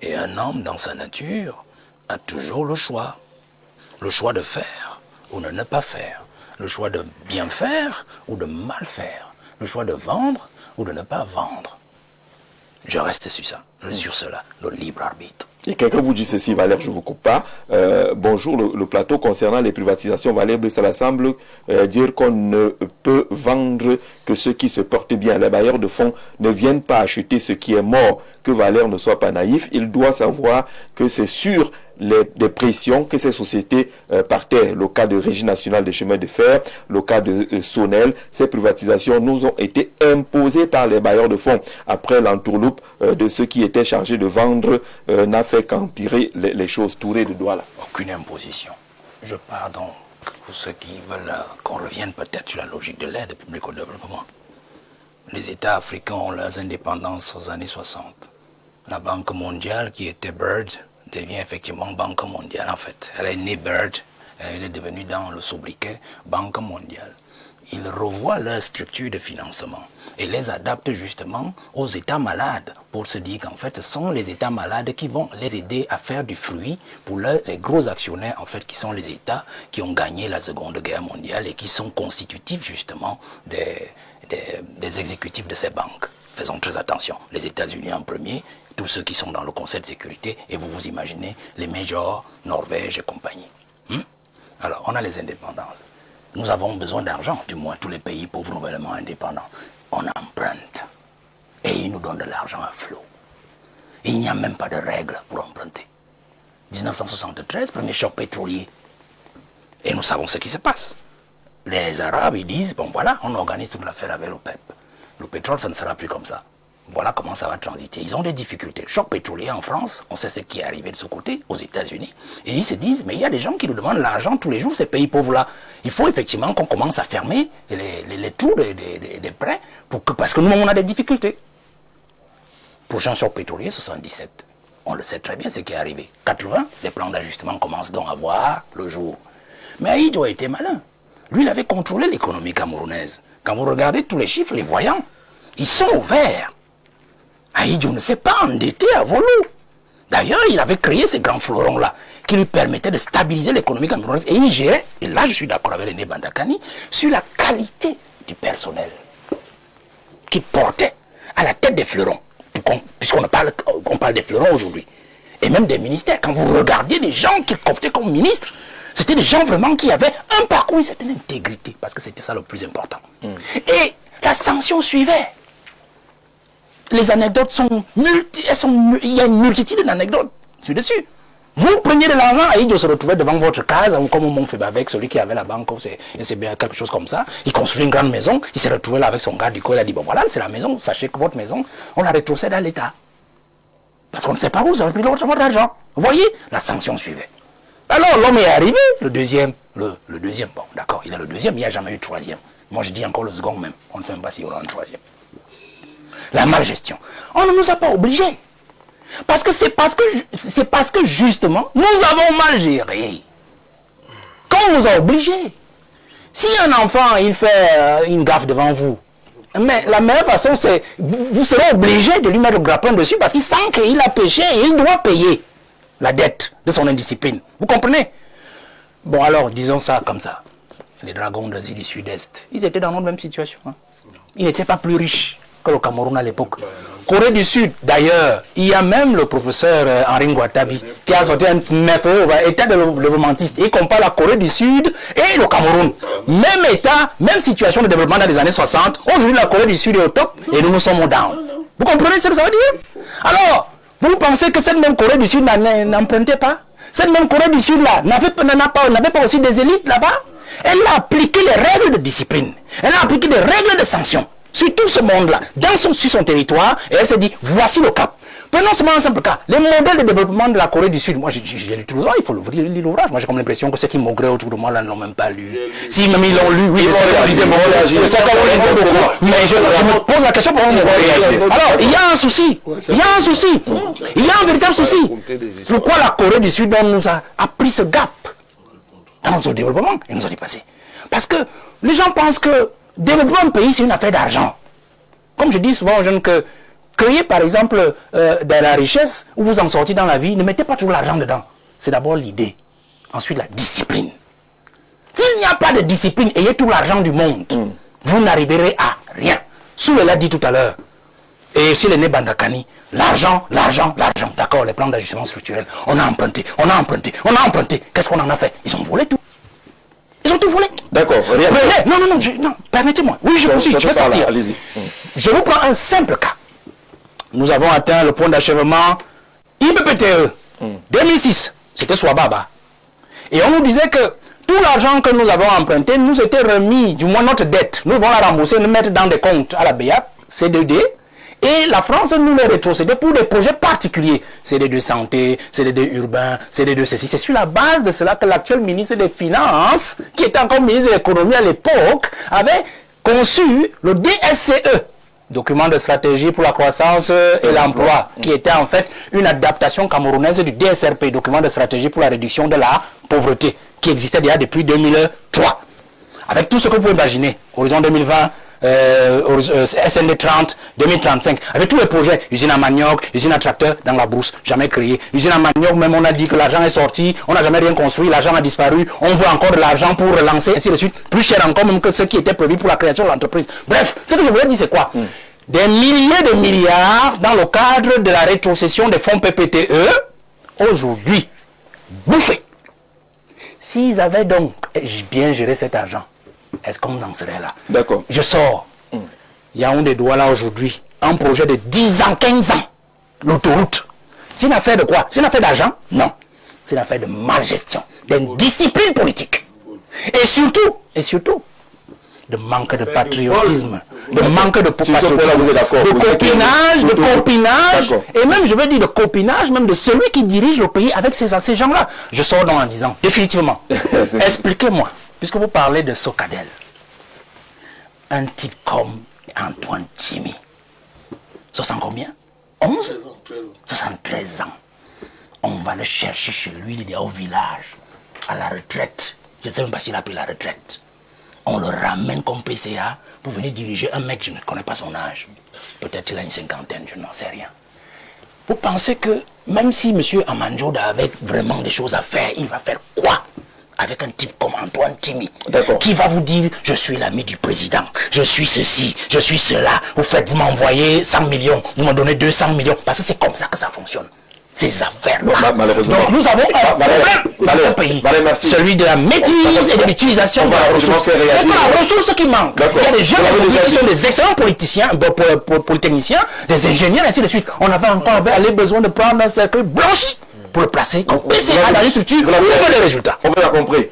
Et un homme, dans sa nature, a toujours le choix. Le choix de faire ou de ne pas faire. Le choix de bien faire ou de mal faire. Le choix de vendre ou de ne pas vendre. Je reste sur ça, sur cela, le libre arbitre. Et quelqu'un vous dit ceci, Valère, je ne vous coupe pas. Bonjour, le plateau concernant les privatisations, Valère Blessala semble dire qu'on ne peut vendre que ce qui se porte bien. Les bailleurs de fonds ne viennent pas acheter ce qui est mort. Que Valère ne soit pas naïf, il doit savoir que c'est sur des pressions que ces sociétés partaient. Le cas de Régie nationale des chemins de fer, le cas de Sonel, ces privatisations nous ont été imposées par les bailleurs de fonds. Après l'entourloupe de ceux qui étaient chargés de vendre n'a fait qu'empirer les choses. Touré de doigts là. Aucune imposition. Je pars donc pour ceux qui veulent qu'on revienne peut-être sur la logique de l'aide publique au développement. Les États africains ont leurs indépendances aux années 60. La Banque mondiale, qui était Bird, devient effectivement Banque mondiale en fait. Elle est née Bird, elle est devenue dans le sobriquet Banque mondiale. Ils revoient leur structure de financement et les adaptent justement aux États malades pour se dire qu'en fait ce sont les États malades qui vont les aider à faire du fruit pour les gros actionnaires en fait qui sont les États qui ont gagné la Seconde Guerre mondiale et qui sont constitutifs justement des exécutifs de ces banques. Faisons très attention. Les États-Unis en premier, tous ceux qui sont dans le Conseil de sécurité, et vous vous imaginez les Majors, Norvège et compagnie. Alors, on a les indépendances. Nous avons besoin d'argent, du moins tous les pays pauvres nouvellement indépendants. On emprunte. Et ils nous donnent de l'argent à flot. Il n'y a même pas de règles pour emprunter. 1973, premier choc pétrolier. Et nous savons ce qui se passe. Les Arabes, ils disent, bon voilà, on organise toute l'affaire avec l'OPEP. Le pétrole, ça ne sera plus comme ça. Voilà comment ça va transiter. Ils ont des difficultés. Choc pétrolier en France, on sait ce qui est arrivé de ce côté, aux États-Unis. Et ils se disent, mais il y a des gens qui nous demandent l'argent tous les jours, ces pays pauvres-là. Il faut effectivement qu'on commence à fermer les trous des prêts, parce que nous, on a des difficultés. Prochain choc pétrolier, 77. On le sait très bien ce qui est arrivé. 80, les plans d'ajustement commencent donc à voir le jour. Mais Aïdjo a été malin. Lui, il avait contrôlé l'économie camerounaise. Quand vous regardez tous les chiffres, les voyants, ils sont ouverts. Aïdjo ne s'est pas endetté à volo. D'ailleurs, il avait créé ces grands fleurons-là qui lui permettaient de stabiliser l'économie camerounaise. Et il gérait, et là je suis d'accord avec René Bandakani, sur la qualité du personnel qui portait à la tête des fleurons. Puisqu'on parle des fleurons aujourd'hui. Et même des ministères. Quand vous regardiez les gens qui cooptaient comme ministres, c'était des gens vraiment qui avaient un parcours, une certaine intégrité. Parce que c'était ça le plus important. Et la sanction suivait. Les anecdotes sont il y a une multitude d'anecdotes dessus. Vous preniez de l'argent et il se retrouvait devant votre case, comme on fait avec celui qui avait la banque, c'est bien quelque chose comme ça. Il construit une grande maison, il s'est retrouvé là avec son gars du coup, il a dit, bon voilà, c'est la maison, sachez que votre maison, on la rétrocède à l'État. Parce qu'on ne sait pas où vous avez pris votre argent. Vous voyez, la sanction suivait. Alors l'homme est arrivé, le deuxième, bon d'accord, il est le deuxième, il n'y a jamais eu de troisième. Moi je dis encore le second même, on ne sait même pas s'il y aura un troisième. La malgestion. On ne nous a pas obligés. Parce que c'est parce que justement, nous avons mal géré. Qu'on nous a obligés. Si un enfant, il fait une gaffe devant vous, mais la meilleure façon, c'est vous serez obligé de lui mettre le grappin dessus parce qu'il sent qu'il a péché et il doit payer la dette de son indiscipline. Vous comprenez? Bon alors, disons ça comme ça. Les dragons d'Asie du Sud-Est, ils étaient dans notre même situation. Hein. Ils n'étaient pas plus riches que le Cameroun à l'époque. Corée du Sud, d'ailleurs, il y a même le professeur Henri Ngouatabi qui a sorti un état de développementiste. Il compare la Corée du Sud et le Cameroun. Même état, même situation de développement dans les années 60. Aujourd'hui, la Corée du Sud est au top et nous sommes au down. Vous comprenez ce que ça veut dire? Alors, vous pensez que cette même Corée du Sud n'empruntait pas? Cette même Corée du Sud là n'avait pas aussi des élites là-bas? Elle a appliqué les règles de discipline. Elle a appliqué des règles de sanction sur tout ce monde-là, sur son territoire, et elle s'est dit, voici le cap. Prenons seulement un simple cas. Les modèles de développement de la Corée du Sud, moi j'ai lu tout ça, il faut lire l'ouvrage. Moi j'ai comme l'impression que ceux qui m'ograient autour de moi là ne l'ont même pas lu. Si même ils l'ont lu, oui, mais je me pose la question pourquoi on réagir. Alors, il y a un souci. Il y a un véritable souci. Pourquoi la Corée du Sud nous a pris ce gap dans notre développement et nous a dépassé? Parce que les gens pensent que développer un pays, c'est une affaire d'argent. Comme je dis souvent aux jeunes que créez par exemple de la richesse, où vous en sortez dans la vie, ne mettez pas tout l'argent dedans. C'est d'abord l'idée. Ensuite, la discipline. S'il n'y a pas de discipline, ayez tout l'argent du monde, vous n'arriverez à rien. Soule l'a dit tout à l'heure. Et si les Bandakani, l'argent. D'accord, les plans d'ajustement structurel. On a emprunté. Qu'est-ce qu'on en a fait? Ils ont volé tout. Ils ont tout volé. D'accord. Non, permettez-moi. Oui, je poursuis, je vais sortir. Allez-y. Je vous prends un simple cas. Nous avons atteint le point d'achèvement IBPTE. 2006, c'était Swababa. Et on nous disait que tout l'argent que nous avons emprunté nous était remis, du moins notre dette. Nous devons la rembourser, nous mettre dans des comptes à la BEAC, CDD. Et la France nous les rétrocédait pour des projets particuliers. CDD santé, CDD urbain, CDD ceci. C'est sur la base de cela que l'actuel ministre des Finances, qui était encore ministre de l'économie à l'époque, avait conçu le DSCE. Document de stratégie pour la croissance et l'emploi, qui était en fait une adaptation camerounaise du DSRP, document de stratégie pour la réduction de la pauvreté, qui existait déjà depuis 2003. Avec tout ce que vous pouvez imaginer, horizon 2020, SND 30, 2035, avec tous les projets, usine à manioc, usine à tracteur dans la brousse, jamais créé. Usine à manioc, même on a dit que l'argent est sorti, on n'a jamais rien construit, l'argent a disparu, on veut encore de l'argent pour relancer, ainsi de suite, plus cher encore même que ce qui était prévu pour la création de l'entreprise. Bref, ce que je voulais dire c'est quoi? Des milliers de milliards dans le cadre de la rétrocession des fonds PPTE, aujourd'hui, bouffés. S'ils avaient donc bien géré cet argent, est-ce qu'on en serait là? D'accord. Je sors. Yaoundé Douala aujourd'hui, un projet de 10 ans, 15 ans, l'autoroute. C'est une affaire de quoi? C'est une affaire d'argent? Non. C'est une affaire de malgestion, d'indiscipline politique. Et surtout, de manque de patriotisme, de manque de copinage, et même, je veux dire, de copinage, même de celui qui dirige le pays avec ces gens-là. Je sors donc en disant, définitivement, expliquez-moi, puisque vous parlez de Socadel, un type comme Antoine Tchimi, 60 combien? 11? 73 ans. On va le chercher chez lui, il est au village, à la retraite. Je ne sais même pas s'il a pris la retraite. On le ramène comme PCA pour venir diriger un mec, je ne connais pas son âge. Peut-être qu'il a une cinquantaine, je n'en sais rien. Vous pensez que même si M. Amanjoda avait vraiment des choses à faire, il va faire quoi avec un type comme Antoine Tchimi, qui va vous dire, je suis l'ami du président, je suis ceci, je suis cela, vous m'envoyez 100 millions, vous me donnez 200 millions, parce que c'est comme ça que ça fonctionne. Ces affaires-là. Donc nous avons un problème dans ce pays. Celui de la maîtrise et de l'utilisation de la ressource. C'est pas la ressource qui manque. Il y a des jeunes qui sont des excellents politiciens, polytechniciens, des ingénieurs, ainsi de suite. On avait encore besoin de prendre un cercueil blanchi pour le placer comme PCA dans une structure où on veut des résultats. On a compris.